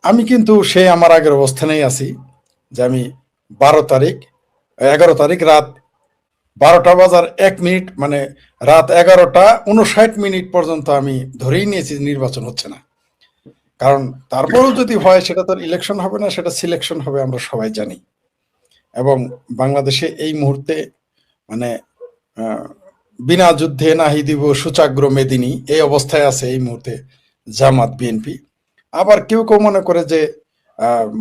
আমি কিন্তু সেই আমার আগের অবস্থানেই আছি যে আমি 12 তারিখ 11 তারিখ রাত 12টা বাজার 1 মিনিট মানে রাত 11টা 59 মিনিট পর্যন্ত আমি ধরেই নিয়েছি নির্বাচন হচ্ছে না। কারণ তারপরেও যদি হয় সেটা তো ইলেকশন হবে না, সেটা সিলেকশন হবে, আমরা সবাই জানি। এবং বাংলাদেশে এই মুহূর্তে মানে আহ, বিনা যুদ্ধে নাহি দিব সূচাগ্র মেদিনী এই অবস্থায় আছে এই মুহূর্তে জামাত বিএনপি। আবার কেউ কেউ মনে করে যে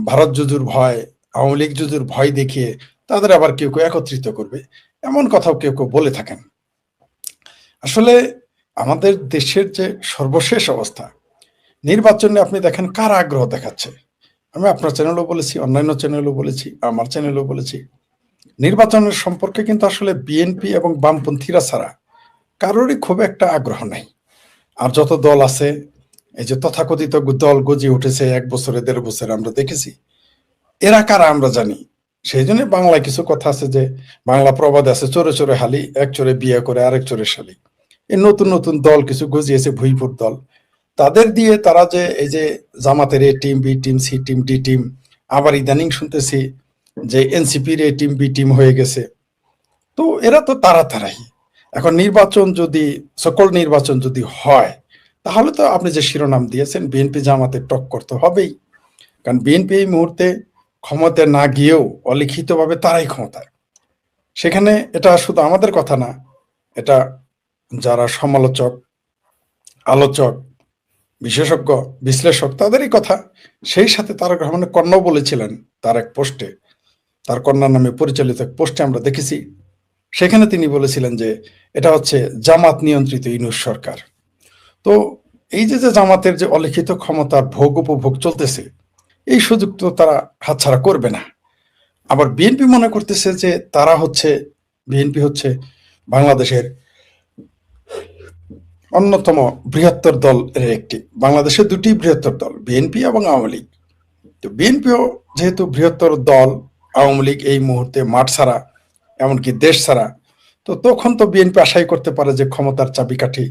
ভারত জুজুর ভয়, আওয়ামী লীগ জুজুর ভয় দেখিয়ে তাদের আবার কেউ কেউ একত্রিত করবে, এমন কথাও কেউ কেউ বলে থাকেন। আসলে আমাদের দেশের যে সর্বশেষ অবস্থা, নির্বাচনে আপনি দেখেন কারা আগ্রহ দেখাচ্ছে। আমি আপনার চ্যানেলেও বলেছি, অন্যান্য চ্যানেলেও বলেছি, আমার চ্যানেলেও বলেছি, নির্বাচনের সম্পর্কে কিন্তু আসলে বিএনপি এবং বামপন্থীরা ছাড়া কারোরই খুব একটা আগ্রহ নাই। আর যত দল আছে, এই যে তথাকথিত দল গজিয়ে উঠেছে 1 বছরে 1.5 বছরে, আমরা দেখেছি এরা কারা আমরা জানি। সেই জন্য বাংলায় কিছু কথা আছে যে, বাংলা প্রবাদ আছে, চোরে চোরে হালি, এক চোরে বিয়ে করে আরেক চোরে শালি। এই নতুন নতুন দল কিছু গজিয়েছে, ভুইফুট দল, তাদের দিয়ে তারা যে এই যে জামাতের A team, B team, C team, D team, আবার ইদানিং শুনতেছি যে এনসিপির এ টিম, বি টিম হয়ে গেছে। তো এরা তো তারাই। এখন নির্বাচন যদি, সকল নির্বাচন যদি হয়, তাহলে তো আপনি যে শিরোনাম দিয়েছেন বিএনপি জামাতের টক্কর তো হবেই। কারণ বিএনপি এই মুহূর্তে ক্ষমতায় না গিয়েও অলিখিতভাবে তারাই ক্ষমতায়। সেখানে এটা শুধু আমাদের কথা না, এটা যারা সমালোচক, আলোচক, বিশেষজ্ঞ, বিশ্লেষক, তাদেরই কথা। সেই সাথে তারেক রহমানের কন্যাও বলেছিলেন তার এক পোস্টে, তার কন্যার নামে পরিচালিত এক পোস্টে আমরা দেখেছি, সেখানে তিনি বলেছিলেন যে এটা হচ্ছে জামাত নিয়ন্ত্রিত ইউনূস সরকার। তো এই যে যে জামাতের যে অলিখিত ক্ষমতার ভোগ উপভোগ চলতেছে, এই সুযোগ তো তারা হাতছাড়া করবে না। আবার বিএনপি মনে করতেছে যে তারা হচ্ছে, বিএনপি হচ্ছে বাংলাদেশের অন্যতম বৃহত্তর দল এর একটি। বাংলাদেশে দুটি বৃহত্তর দল, বিএনপি এবং আওয়ামী লীগ। তো বিএনপিও যেহেতু বৃহত্তর দল, আওয়ামী লীগ এই মুহূর্তে মাঠ ছাড়া, এমনকি দেশ ছাড়া, তো তখন তো বিএনপি আশাই করতে পারে যে ক্ষমতার চাবিকাঠি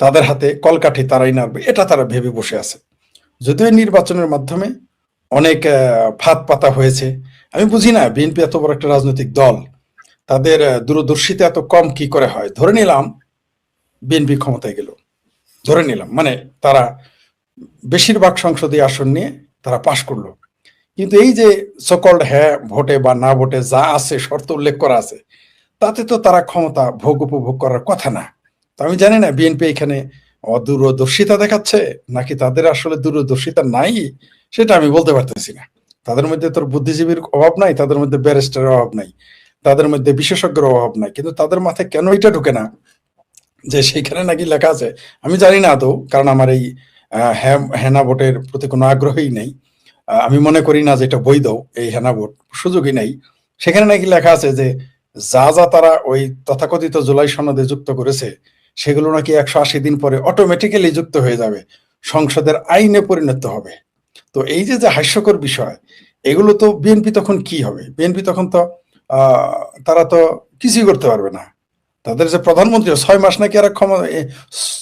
তাদের হাতে, কলকাঠি তারাই নাড়বে, এটা তারা ভেবে বসে আছে। যদিও নির্বাচনের মাধ্যমে অনেক ফাঁদ পাতা হয়েছে। আমি বুঝি না বিএনপি এত বড় একটা রাজনৈতিক দল, তাদের দূরদর্শিতা এত কম কি করে হয়। ধরে নিলাম বিএনপি ক্ষমতায় গেল, ধরে নিলাম মানে তারা বেশিরভাগ সংসদীয় আসন নিয়ে তারা পাশ করলো, কিন্তু এই যে সকল্ড হ্যাঁ ভোটে বা না ভোটে যা আছে শর্ত উল্লেখ করা আছে, তাতে তো তারা ক্ষমতা ভোগ উপভোগ করার কথা না। তো আমি জানি না বিএনপি এখানে অদূরদর্শিতা দেখাচ্ছে নাকি তাদের আসলে দূরদর্শিতা নাই, সেটা আমি বলতে পারতেছি না। তাদের মধ্যে তোর বুদ্ধিজীবীর অভাব নাই, তাদের মধ্যে ব্যারিস্টারের অভাব নাই, তাদের মধ্যে বিশেষজ্ঞের অভাব নাই, কিন্তু তাদের মাথায় কেন এটা ঢুকে না যে সেইখানে নাকি লেখা আছে। আমি জানি না আদৌ, কারণ আমার এই হেনা ভোটের প্রতি কোনো আগ্রহই নেই। আমি মনে করি না যে এটা বৈধ, এই হেনা ভোট সুযোগই নাই। সেখানে নাকি লেখা আছে যে যা যা তারা ওই তথাকথিত জুলাই সনদে যুক্ত করেছে, সেগুলো নাকি 180 দিন পরে অটোমেটিক্যালি যুক্ত হয়ে যাবে, সংসদের আইনে পরিণত হবে। তো এই যে যে হাস্যকর বিষয়, এগুলো তো বিএনপি তখন কি হবে? বিএনপি তখন তো তারা তো কিছুই করতে পারবে না। তাদের যে প্রধানমন্ত্রী 6 মাস নাকি আর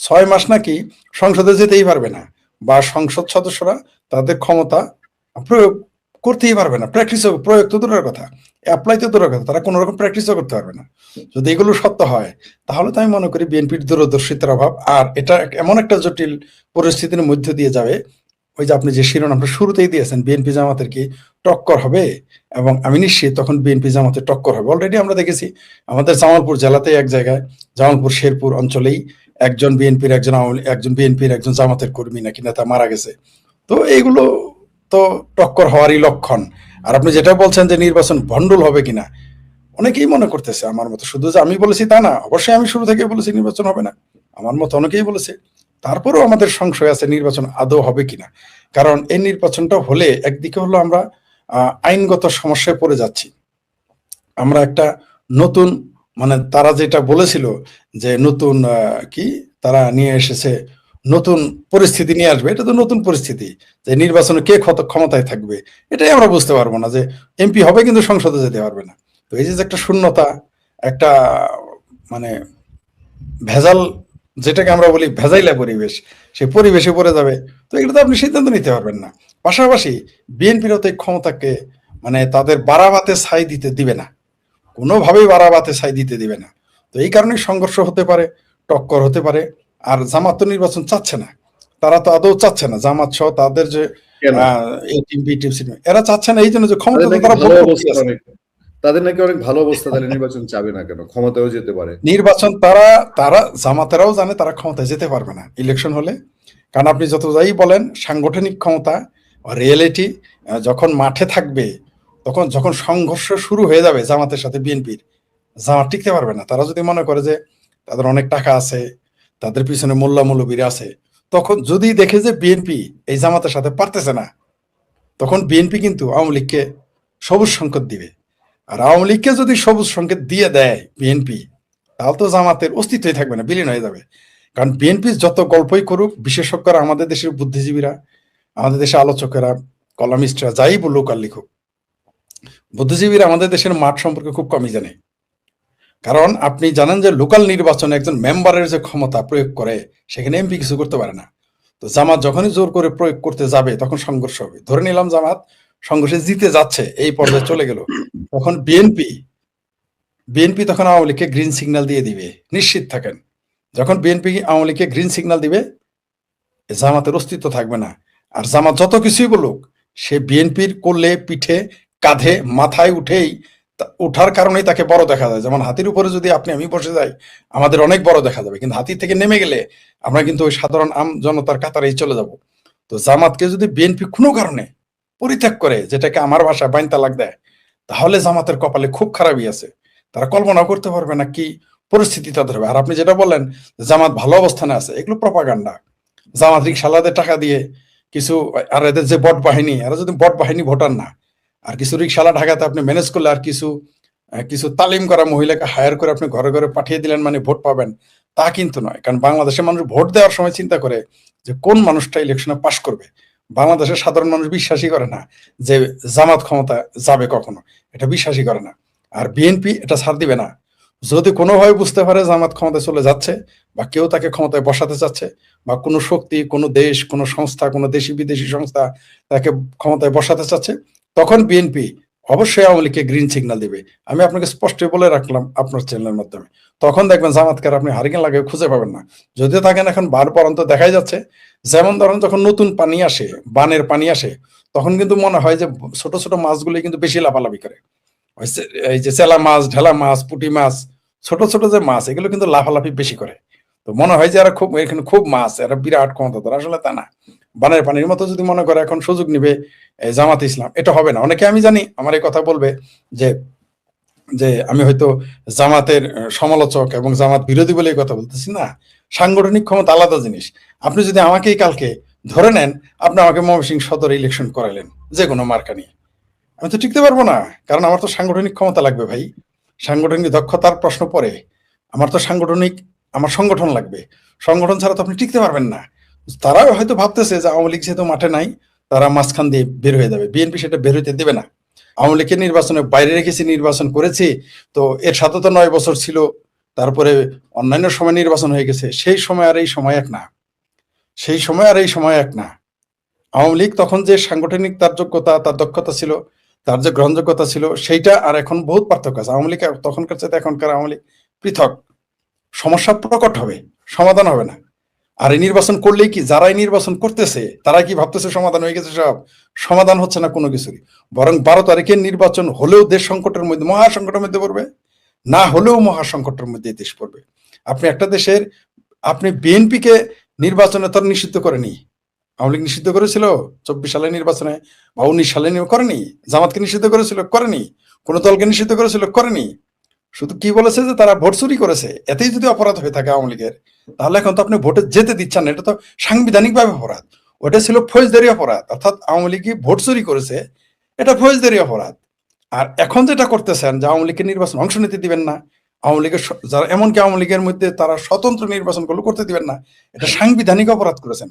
6 মাস নাকি সংসদে যেতেই পারবে না, বা সংসদ সদস্যরা তাদের ক্ষমতা প্রয়োগ করতেই পারবে না। প্র্যাকটিস, প্রয়োগ তো দূরের কথা, অ্যাপ্লাই তো দূরের কথা, তারা কোনো রকম প্র্যাকটিসও করতে পারবে না। যদি এগুলো সত্য হয়, তাহলে তো আমি মনে করি বিএনপির দূরদর্শিতার অভাব, আর এটা এমন একটা জটিল পরিস্থিতির মধ্য দিয়ে যাবে। ওই যে আপনি যে শিরোনামটা শুরুতেই দিয়েছেন, বিএনপি জামাতের কি টক্কর হবে, এবং আমি নিশ্চিত তখন বিএনপি জামাতের টক্কর হবে। অলরেডি আমরা দেখেছি আমাদের জামালপুর জেলাতে এক জায়গায়, জামালপুর শেরপুর অঞ্চলেই একজন বিএনপির, একজন বিএনপির, একজন জামাতের কর্মী নাকি নেতা মারা গেছে। তো এইগুলো তো টক্কর হওয়ারই লক্ষণ। আর আপনি যেটা বলছেন যে নির্বাচন ভণ্ডুল হবে কিনা, অনেকেই মনে করতেছে আমার মতো, শুধু যে আমি বলেছি তা না, অবশ্যই আমি শুরু থেকে বলেছি নির্বাচন হবে না, আমার মতো অনেকেই বলেছে। তারপরেও আমাদের সংশয় আছে নির্বাচন আদৌ হবে কিনা। কারণ এই নির্বাচনটা হলে একদিকে হলো আমরা আইনগত সমস্যায় পড়ে যাচ্ছি। আমরা একটা নতুন, মানে তারা যেটা বলেছিল যে নতুন কি তারা নিয়ে এসেছে, নতুন পরিস্থিতি নিয়ে আসবে, এটা তো নতুন পরিস্থিতি, যে নির্বাচনে কে কত ক্ষমতায় থাকবে এটাই আমরা বুঝতে পারবো না, যে এমপি হবে কিন্তু সংসদে যেতে পারবে না। তো এই যে একটা শূন্যতা, একটা মানে ভেজাল, যেটাকে আমরা বলি ভেজাইলা পরিবেশ, সেই পরিবেশে পড়ে যাবে। তো এগুলো তো আপনি সিদ্ধান্ত নিতে পারবেন না। পাশাপাশি বিএনপিরও তো এই ক্ষমতাকে মানে তাদের বাড়াবাতে ছাই দিতে দিবে না, কোনোভাবেই বাড়াবাতে ছাই দিতে দিবে না। তো এই কারণে সংঘর্ষ হতে পারে, টক্কর হতে পারে। আর জামাত তো নির্বাচন চাচ্ছে না, তারা তো আদৌ চাচ্ছে না, জামাত সহ তাদের যে কেন? এই team B team C team, এরা চাচ্ছে না এই জন্য যে ক্ষমতা তাদের তো নাকি তারা ভোট ভালো করতে অবস্থা আছে। অনেক, তাদের নাকি অনেক ভালো অবস্থা, তাহলে নির্বাচন চাবে না কেন? ক্ষমতায়ও যেতে পারে। নির্বাচন তারা তারা জামাতেরাও জানে তারা ক্ষমতায় যেতে পারবে না ইলেকশন হলে। কারণ আপনি যত যাই বলেন সাংগঠনিক ক্ষমতা, রিয়েলিটি যখন মাঠে থাকবে, তখন যখন সংঘর্ষ শুরু হয়ে যাবে জামাতের সাথে বিএনপির, জামাত টিকতে পারবে না। তারা যদি মনে করে যে তাদের অনেক টাকা আছে, তাদের পিছনে মোল্লা মৌলবীরা আছে, তখন যদি দেখে যে বিএনপি এই জামাতের সাথে পারতেছে না, তখন বিএনপি কিন্তু আওয়ামী লীগকে সবুজ সংকেত দিবে। আর আওয়ামী লীগকে যদি সবুজ সংকেত দিয়ে দেয় বিএনপি, তাহলে তো জামাতের অস্তিত্বই থাকবে না, বিলীন হয়ে যাবে। কারণ বিএনপি যত গল্পই করুক, বিশেষজ্ঞরা, আমাদের দেশের বুদ্ধিজীবীরা, আমাদের দেশের আলোচকেরা, কলামিস্টরা যাই বলুক আর লিখুক, বুদ্ধিজীবীরা আমাদের দেশের মাঠ সম্পর্কে খুব কমই জানে। কারণ আপনি জানেন যে লোকাল নির্বাচনে একজন মেম্বারের যে ক্ষমতা প্রয়োগ করে, সেখানে এমপি কিছু করতে পারে না। তো জামাত যখনই জোর করে প্রয়োগ করতে যাবে তখন সংঘর্ষ হবে। ধরে নিলাম জামাত সংঘর্ষে জিতে যাচ্ছে, এই পর্যায়ে চলে গেল, তখন বিএনপি তখন আওয়ামী লীগকে গ্রিন সিগন্যাল দিয়ে দিবে, নিশ্চিত থাকেন। যখন বিএনপি আওয়ামী লীগকে গ্রিন সিগন্যাল দিবে, জামাতের অস্তিত্ব থাকবে না। আর জামাত যত কিছুই বলুক, সে বিএনপির কোলে, পিঠে, কাঁধে, মাথায় উঠেই, উঠার কারণেই তাকে বড় দেখা যায়। যেমন হাতির উপরে যদি আপনি আমি বসে যাই, আমাদের অনেক বড় দেখা যাবে, কিন্তু হাতি থেকে নেমে গেলে আমরা কিন্তু ওই সাধারণ আম জনতার কাতারেই চলে যাব। তো জামাতকে যদি বিএনপি কোনো কারণে পরিত্যাগ করে, যেটাকে আমার ভাষায় বাইন তালাক দেয়, তাহলে জামাতের কপালে খুব খারাপই আছে। তারা কল্পনা করতে পারবে না কি পরিস্থিতি তাদের হবে। আর আপনি যেটা বললেন জামাত ভালো অবস্থানে আছে, এগুলো প্রপাগান্ডা। জামাত রিকশাওয়ালাদের টাকা দিয়ে কিছু, আর এদের যে বট বাহিনী, এরা যদি বট বাহিনী ভোটার না, আর কিছু রিকশাওয়ালা ঢাকাতে আপনি ম্যানেজ করলে, আর কিছু কিছু তালিম করা মহিলাকে হায়ার করে আপনি ঘরে ঘরে পাঠিয়ে দিলেন মানে ভোট পাবেন, তা কিন্তু নয়। কারণ বাংলাদেশের মানুষ ভোট দেওয়ার সময় চিন্তা করে যে কোন মানুষটা ইলেকশনে পাশ করবে। বাংলাদেশের সাধারণ মানুষ বিশ্বাসই করে না যে জামাত ক্ষমতা যাবে কখনো, এটা বিশ্বাসই করে না। আর বিএনপি এটা ছাড় দিবে না। যদি কোনোভাবে বুঝতে পারে জামাত ক্ষমতায় চলে যাচ্ছে, বা কেউ তাকে ক্ষমতায় বসাতে চাচ্ছে, বা কোনো শক্তি, কোনো দেশ, কোনো সংস্থা, কোনো দেশি বিদেশি সংস্থা তাকে ক্ষমতায় বসাতে চাচ্ছে, তখন বিএনপি অবশ্যই আওয়ামী লীগকে গ্রিন সিগন্যাল দিবে। আমি আপনাকে স্পষ্ট বলে রাখলাম আপনার চ্যানেলের মাধ্যমে। তখন দেখবেন জামাতকে আপনি হারিকেন লাগিয়ে খুঁজে পাবেন না। যদিও থাকেন এখন বার পরন্ত দেখাই যাচ্ছে, যেমন ধরেন যখন নতুন পানি আসে, বানের পানি আসে, তখন কিন্তু মনে হয় যে ছোট ছোট মাছগুলি কিন্তু বেশি লাফালাফি করে। এই যে চেলা মাছ, ঢেলা মাছ, পুঁটি মাছ, ছোট ছোট যে মাছ, এগুলো কিন্তু লাফালাফি বেশি করে। তো মনে হয় যে এরা খুব, এখানে খুব মাছ, এরা বিরাট ক্ষমতাধর। আসলে তা না। বানের পানির মতো যদি মনে করে এখন সুযোগ নিবে জামাত ইসলাম, এটা হবে না। অনেকে আমি জানি আমার এই কথা বলবে যে যে আমি হয়তো জামাতের সমালোচক এবং জামাত বিরোধী বলে এই কথা বলতেছি না। সাংগঠনিক ক্ষমতা আলাদা জিনিস। আপনি যদি আমাকেই কালকে ধরে নেন, আপনি আমাকে ময়মনসিংহ সদর ইলেকশন করাইলেন যে কোনো মার্কা নিয়ে, আমি তো টিকতে পারবো না। কারণ আমার তো সাংগঠনিক ক্ষমতা লাগবে ভাই, সাংগঠনিক দক্ষতার প্রশ্ন পড়ে। আমার তো সাংগঠনিক, আমার সংগঠন লাগবে। সংগঠন ছাড়া তো আপনি টিকতে পারবেন না। তারাও হয়তো ভাবতেছে যে আওয়ামী লীগ যেহেতু মাঠে নাই, তারা মাঝখান দিয়ে বের হয়ে যাবে, বিএনপি সেটা বের হইতে দেবে না। আওয়ামী লীগকে নির্বাচনে বাইরে রেখেছি, নির্বাচন করেছি, তো এর সাথে তো 9 বছর ছিল, তারপরে অন্যান্য সময় নির্বাচন হয়ে গেছে। সেই সময় আর এই সময় এক না, সেই সময় আর এই সময় এক না। আওয়ামী লীগ তখন যে সাংগঠনিক তার যোগ্যতা, তার দক্ষতা ছিল, তার যে গ্রহণযোগ্যতা ছিল, সেইটা আর এখন বহুত পার্থক্য আছে। আওয়ামী লীগ তখনকার চাইতে এখনকার আওয়ামী লীগ পৃথক। সমস্যা প্রকট হবে, সমাধান হবে না। আর এই নির্বাচন করলেই কি, যারাই নির্বাচন করতেছে তারা কি ভাবতেছে সমাধান হয়ে গেছে? সব সমাধান হচ্ছে না কোনো কিছুরই। বরং 12 তারিখের নির্বাচন হলেও দেশ সংকটের মধ্যে, মহা সংকটের মধ্যে পড়বে, না হলেও মহা সংকটের মধ্যে দেশ পড়বে। আপনি একটা দেশের, আপনি বিএনপিকে নির্বাচনে তো নিষিদ্ধ করেনি, আওয়ামী লীগ নিষিদ্ধ করেছিল 24 সালের নির্বাচনে, বা 19 সালে করেনি। জামাতকে নিষিদ্ধ করেছিল, করেনি। কোন দলকে নিষিদ্ধ করেছিল, করেনি। শুধু কি বলেছে যে তারা ভোট চুরি করেছে। এতেই যদি অপরাধ হয়ে থাকে আওয়ামী লীগের, তাহলে এখন তো আপনি ভোটে যেতে দিচ্ছেন না, এটা তো সাংবিধানিক ভাবে অপরাধ। ওটা ছিল ফৌজদারি অপরাধ, অর্থাৎ আওয়ামী লীগ ভোট চুরি করেছে, এটা ফৌজদারি অপরাধ। আর এখন যেটা করতেছেন যে আওয়ামী লীগের নির্বাচন অংশ নিতে দিবেন না, আওয়ামী লীগের যারা, এমনকি আওয়ামী লীগের মধ্যে তারা স্বতন্ত্র নির্বাচন গুলো করতে দিবেন না, এটা সাংবিধানিক অপরাধ করেছেন।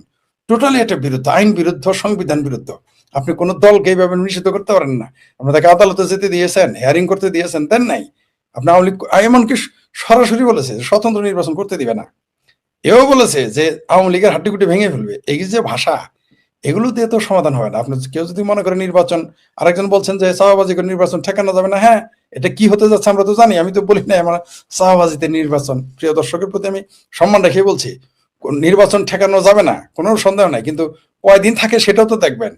টোটালি এটা বিরুদ্ধ, আইন বিরুদ্ধ, সংবিধান বিরুদ্ধ। আপনি কোন দলকে এইভাবে নিষিদ্ধ করতে পারেন না। আপনি তাকে আদালতে যেতে দিয়েছেন, হিয়ারিং করতে দিয়েছেন, দেন নাই। আপনি আওয়ামী লীগ এমনকি সরাসরি বলেছে স্বতন্ত্র নির্বাচন করতে দিবে না। এও বলেছে যে আওয়ামী লীগের হাড্ডিগুটি ভেঙে ফেলবে। এই যে ভাষা, এগুলো দিয়ে তো সমাধান হয় না। আপনি কেউ যদি মনে করে নির্বাচন, আরেকজন বলছেন যে চাঁদাবাজি করে নির্বাচন ঠেকানো যাবে না। হ্যাঁ, এটা কি হতে যাচ্ছে আমরা তো জানি। আমি তো বলি না আমার চাঁদাবাজিতে নির্বাচন। প্রিয় দর্শকের প্রতি আমি সম্মান রেখে বলছি, নির্বাচন ঠেকানো যাবে না, কোনো সন্দেহ নাই। কিন্তু কয়দিন থাকে সেটাও তো দেখবেন।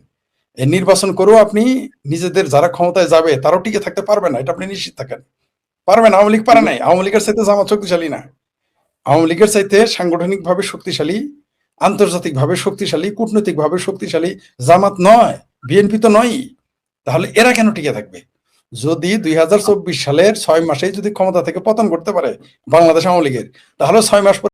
এই নির্বাচন করেও আপনি নিজেদের যারা ক্ষমতায় যাবে তারাও টিকে থাকতে পারবে না, এটা আপনি নিশ্চিত থাকেন। পারবে না, আওয়ামী লীগ পারে নাই। আওয়ামী লীগের চাইতে জামাত শক্তিশালী না। আওয়ামী লীগের চাইতে সাংগঠনিকভাবে শক্তিশালী, আন্তর্জাতিকভাবে শক্তিশালী, কূটনৈতিকভাবে শক্তিশালী জামাত নয়, বিএনপি তো নয়ই। তাহলে এরা কেন টিকে থাকবে? যদি 2024 সালের 6 মাসেই যদি ক্ষমতা থেকে পতন করতে পারে বাংলাদেশ আওয়ামী লীগের, তাহলে 6 মাস পরে